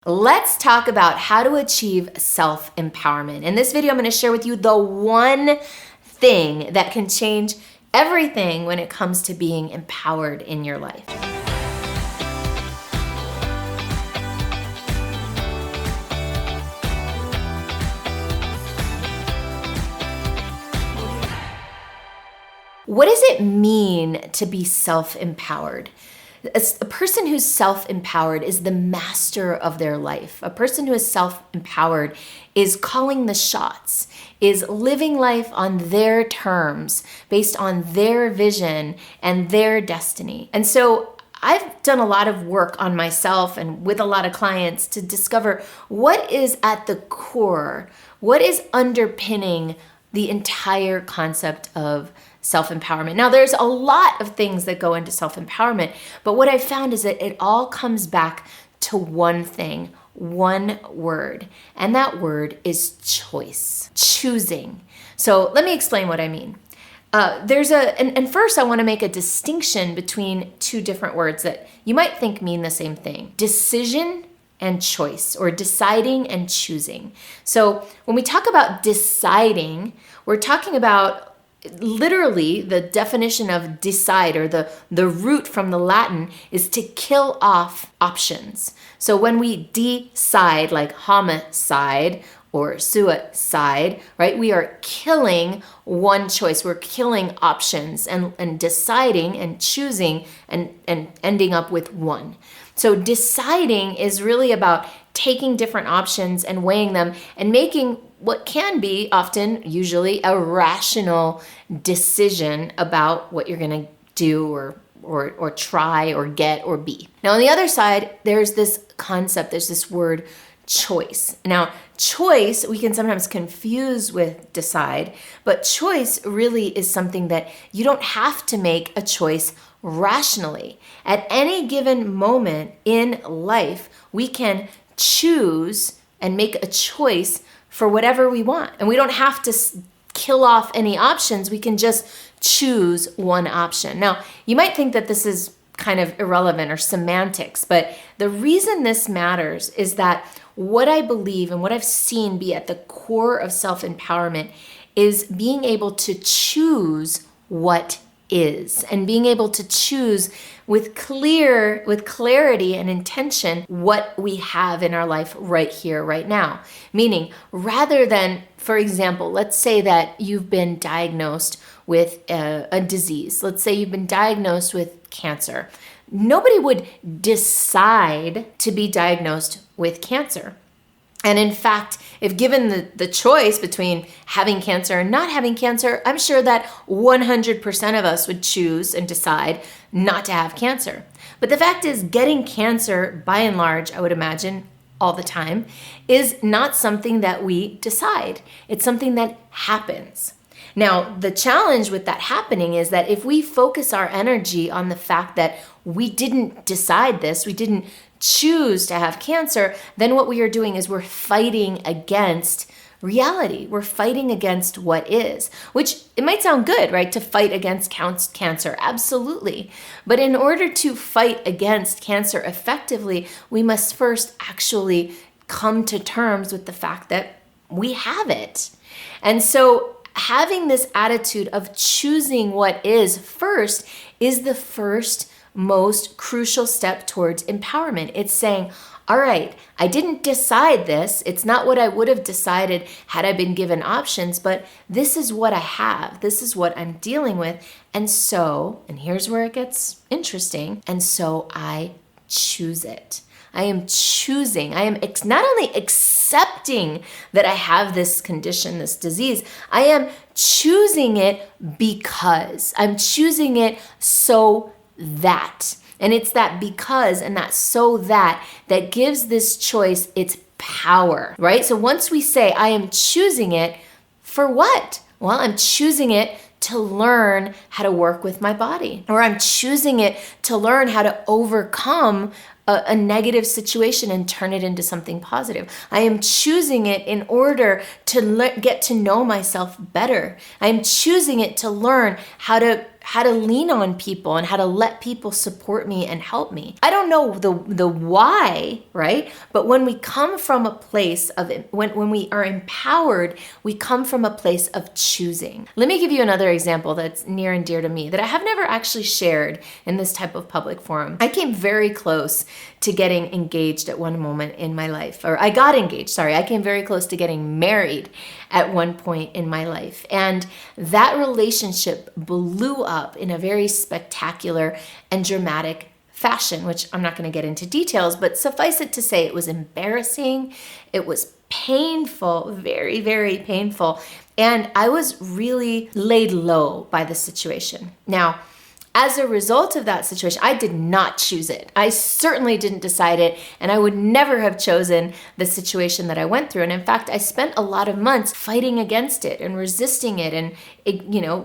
Let's talk about how to achieve self-empowerment. In this video, I'm going to share with you the one thing that can change everything when it comes to being empowered in your life. What does it mean to be self-empowered? A person who's self-empowered is the master of their life. A person who is self-empowered is calling the shots, is living life on their terms, based on their vision and their destiny. And so I've done a lot of work on myself and with a lot of clients to discover what is at the core, what is underpinning the entire concept of self-empowerment. Now, there's a lot of things that go into self-empowerment, but what I've found is that it all comes back to one thing, one word, and that word is choice, choosing. So let me explain what I mean. First I want to make a distinction between two different words that you might think mean the same thing. Decision and choice, or deciding and choosing. So when we talk about deciding, we're talking about literally the definition of decide, or the root from the Latin is to kill off options. So when we decide, like homicide or suicide, right? We are killing one choice. We're killing options and deciding and choosing and ending up with one. So deciding is really about taking different options and weighing them and making what can be often, usually, a rational decision about what you're going to do or try or get or be. Now, on the other side, there's this concept, there's this word choice. Now, choice we can sometimes confuse with decide, but choice really is something that you don't have to make a choice rationally. At any given moment in life, we can choose and make a choice for whatever we want. And we don't have to kill off any options. We can just choose one option. Now, you might think that this is kind of irrelevant or semantics, but the reason this matters is that what I believe and what I've seen be at the core of self-empowerment is being able to choose what is, and being able to choose with clarity and intention what we have in our life right here, right now. Meaning, rather than, for example, let's say that you've been diagnosed with a disease. Let's say you've been diagnosed with cancer. Nobody would decide to be diagnosed with cancer. And in fact, if given the choice between having cancer and not having cancer, I'm sure that 100% of us would choose and decide not to have cancer. But the fact is, getting cancer, by and large, I would imagine, all the time, is not something that we decide. It's something that happens. Now, the challenge with that happening is that if we focus our energy on the fact that we didn't decide this, we didn't choose to have cancer, then what we are doing is we're fighting against reality. We're fighting against what is, which it might sound good, right? To fight against cancer, absolutely. But in order to fight against cancer effectively, we must first actually come to terms with the fact that we have it. And so having this attitude of choosing what is first is the first most crucial step towards empowerment. It's saying, all right, I didn't decide this. It's not what I would have decided had I been given options, but this is what I have. This is what I'm dealing with. And here's where it gets interesting. And so I choose it. I am choosing. I am not only accepting that I have this condition, this disease, I am choosing it because I'm choosing it so that. And it's that because and that so that gives this choice its power, right? So once we say, I am choosing it, for what? Well, I'm choosing it to learn how to work with my body, or I'm choosing it to learn how to overcome a negative situation and turn it into something positive. I am choosing it in order to get to know myself better. I am choosing it to learn how how to lean on people and how to let people support me and help me. I don't know the why, right? But when we come from a place of, when we are empowered, we come from a place of choosing. Let me give you another example that's near and dear to me that I have never actually shared in this type of public forum. I came very close to getting engaged at one moment in my life, or I got engaged, sorry. I came very close to getting married at one point in my life. And that relationship blew up in a very spectacular and dramatic fashion, which I'm not going to get into details, but suffice it to say it was embarrassing. It was painful, very, very painful. And I was really laid low by the situation. Now, as a result of that situation, I did not choose it. I certainly didn't decide it, and I would never have chosen the situation that I went through. And in fact, I spent a lot of months fighting against it and resisting it and,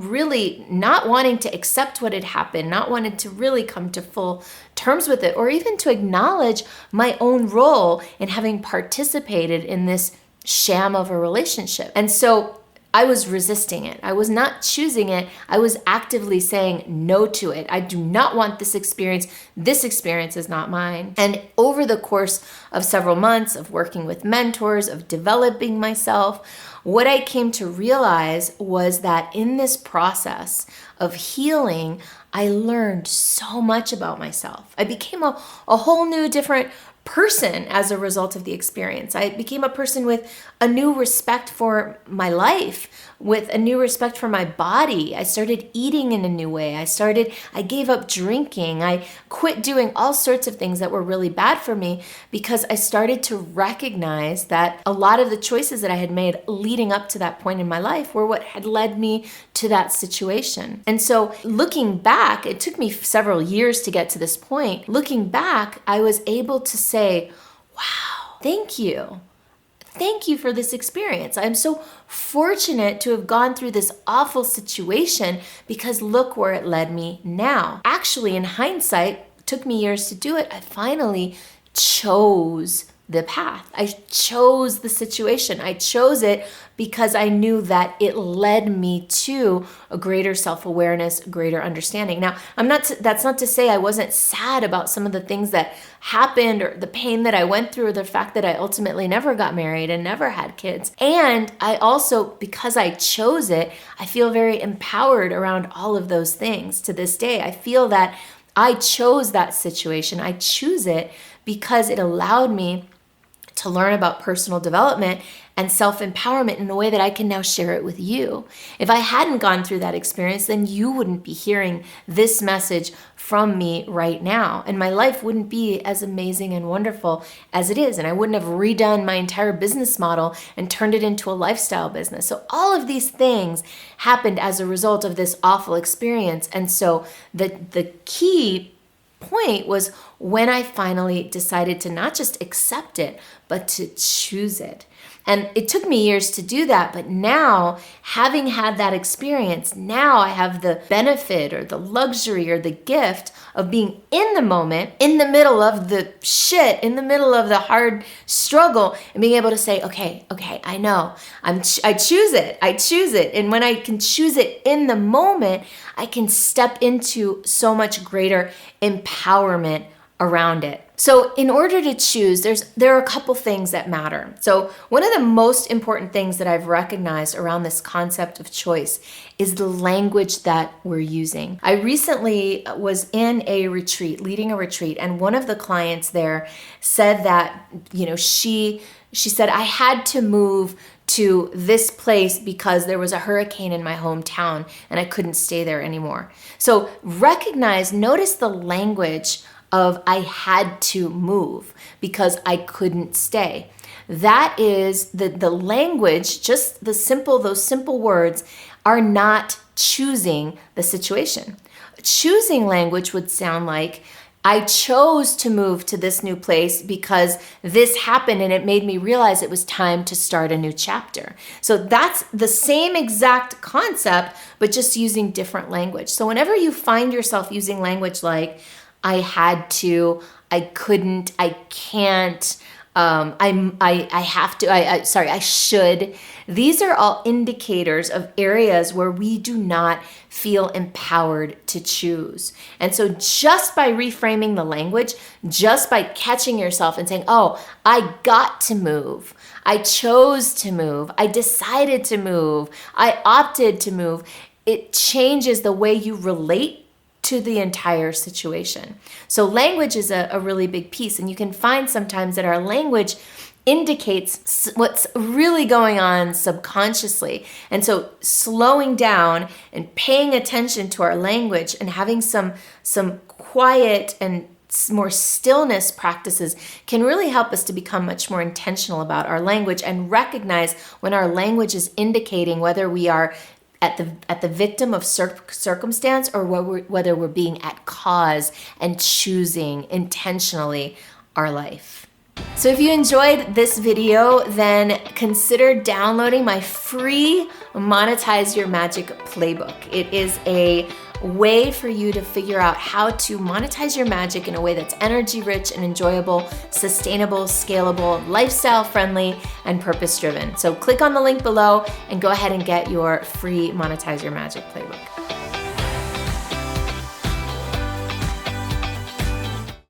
really not wanting to accept what had happened, not wanting to really come to full terms with it, or even to acknowledge my own role in having participated in this sham of a relationship. And so I was resisting it. I was not choosing it. I was actively saying no to it. I do not want this experience. This experience is not mine. And over the course of several months of working with mentors, of developing myself, what I came to realize was that in this process of healing, I learned so much about myself. I became a whole new different person as a result of the experience. I became a person with a new respect for my life, with a new respect for my body. I started eating in a new way. I gave up drinking. I quit doing all sorts of things that were really bad for me because I started to recognize that a lot of the choices that I had made leading up to that point in my life were what had led me to that situation. And so looking back, it took me several years to get to this point. Looking back, I was able to say, wow, thank you. Thank you for this experience. I'm so fortunate to have gone through this awful situation because look where it led me now. Actually, in hindsight, it took me years to do it. I finally chose the path. I chose the situation. I chose it because I knew that it led me to a greater self-awareness, greater understanding. Now, that's not to say I wasn't sad about some of the things that happened or the pain that I went through or the fact that I ultimately never got married and never had kids. And I also, because I chose it, I feel very empowered around all of those things to this day. I feel that I chose that situation. I choose it because it allowed me to learn about personal development and self-empowerment in a way that I can now share it with you. If I hadn't gone through that experience, then you wouldn't be hearing this message from me right now. And my life wouldn't be as amazing and wonderful as it is. And I wouldn't have redone my entire business model and turned it into a lifestyle business. So all of these things happened as a result of this awful experience. And so the key point was when I finally decided to not just accept it, but to choose it. And it took me years to do that, but now, having had that experience, now I have the benefit or the luxury or the gift of being in the moment, in the middle of the shit, in the middle of the hard struggle, and being able to say, okay, I know, I choose it. And when I can choose it in the moment, I can step into so much greater empowerment around it. So in order to choose, there are a couple things that matter. So one of the most important things that I've recognized around this concept of choice is the language that we're using. I recently was in a retreat, leading a retreat, and one of the clients there said that, she said, I had to move to this place because there was a hurricane in my hometown and I couldn't stay there anymore. So notice the language of I had to move because I couldn't stay. That is the language, just those simple words are not choosing the situation. Choosing language would sound like, I chose to move to this new place because this happened and it made me realize it was time to start a new chapter. So that's the same exact concept, but just using different language. So whenever you find yourself using language like, I had to, I couldn't, I can't, I should. These are all indicators of areas where we do not feel empowered to choose. And so just by reframing the language, just by catching yourself and saying, oh, I got to move. I chose to move. I decided to move. I opted to move. It changes the way you relate to the entire situation. So language is a really big piece, and you can find sometimes that our language indicates what's really going on subconsciously. And so slowing down and paying attention to our language and having some quiet and more stillness practices can really help us to become much more intentional about our language and recognize when our language is indicating whether we are at the victim of circumstance or whether we're being at cause and choosing intentionally our life. So if you enjoyed this video, then consider downloading my free Monetize Your Magic Playbook. It is a way for you to figure out how to monetize your magic in a way that's energy rich and enjoyable, sustainable, scalable, lifestyle friendly, and purpose driven. So click on the link below and go ahead and get your free Monetize Your Magic Playbook.